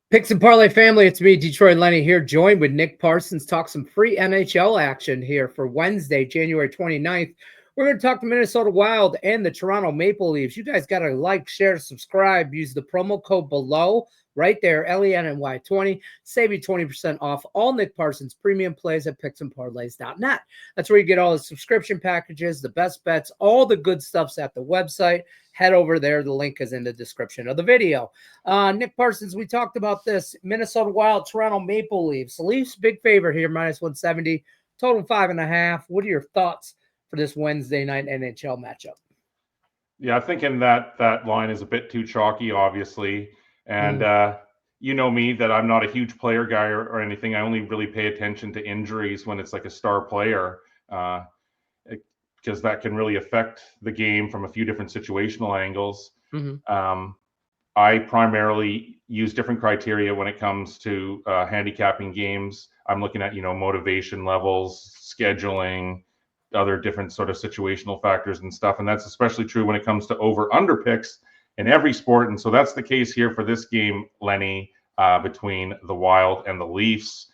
Picks and Parlay family, it's me, Detroit Lenny here, joined with Nick Parsons. Talk some free NHL action here for Wednesday, January 29th. We're going to talk the Minnesota Wild and the Toronto Maple Leafs. You guys got to like, share, subscribe. Use the promo code below right there, LENNY20. Save you 20% off all Nick Parsons premium plays at picksandparlays.net. That's where you get all the subscription packages, the best bets, all the good stuff's at the website. Head over there. The link is in the description of the video. Nick Parsons, we talked about this. Minnesota Wild, Toronto Maple Leafs. Leafs, big favorite here, minus 170. Total 5.5. What are your thoughts for this Wednesday night NHL matchup? Yeah, thinking that line is a bit too chalky, obviously. And you know me, that I'm not a huge player guy or anything. I only really pay attention to injuries when it's like a star player, because that can really affect the game from a few different situational angles. I primarily use different criteria when it comes to handicapping games. I'm looking at, motivation levels, scheduling, other different sort of situational factors and stuff. And that's especially true when it comes to over-under picks in every sport. And so that's the case here for this game, Lenny, between the Wild and the Leafs,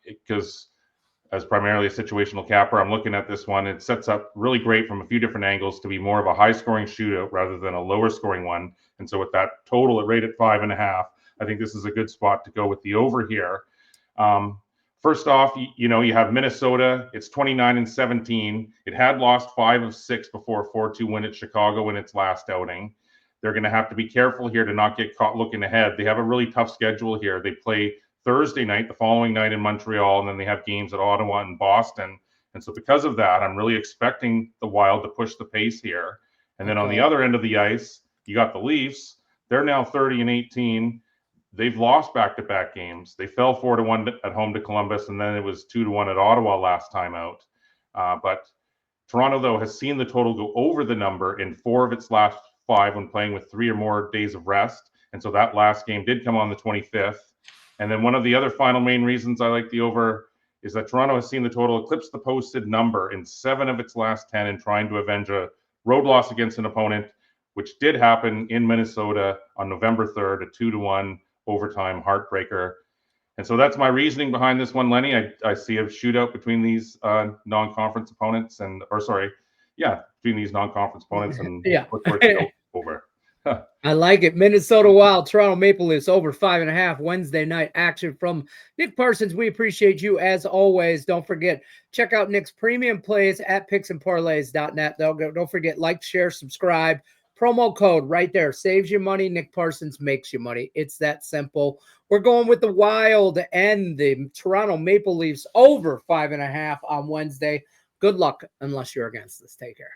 because as primarily a situational capper, I'm looking at this one. It sets up really great from a few different angles to be more of a high-scoring shootout rather than a lower-scoring one. And so with that total at rate at 5.5, I think this is a good spot to go with the over here. First off, you have Minnesota. It's 29-17. It had lost 5 of 6 before a 4-2 win at Chicago in its last outing. They're going to have to be careful here to not get caught looking ahead. They have a really tough schedule here. They play Thursday night, the following night in Montreal, and then they have games at Ottawa and Boston. And so because of that, I'm really expecting the Wild to push the pace here. And then on the other end of the ice, you got the Leafs. They're now 30-18. They've lost back-to-back games. They fell 4-1 at home to Columbus, and then it was 2-1 at Ottawa last time out. But Toronto, though, has seen the total go over the number in 4 of its last 5 when playing with 3 or more days of rest. And so that last game did come on the 25th. And then one of the other final main reasons I like the over is that Toronto has seen the total eclipse the posted number in 7 of its last 10 in trying to avenge a road loss against an opponent, which did happen in Minnesota on November 3rd, a 2-1 overtime heartbreaker. And so that's my reasoning behind this one, Lenny. I see a shootout between these non-conference opponents between these non-conference opponents, and look for it to go over. I like it. Minnesota Wild, Toronto Maple Leafs over 5.5 Wednesday night action from Nick Parsons. We appreciate you as always. Don't forget, check out Nick's premium plays at picksandparlays.net. Don't forget, like, share, subscribe. Promo code right there. Saves you money. Nick Parsons makes you money. It's that simple. We're going with the Wild and the Toronto Maple Leafs over 5.5 on Wednesday. Good luck unless you're against us. Take care.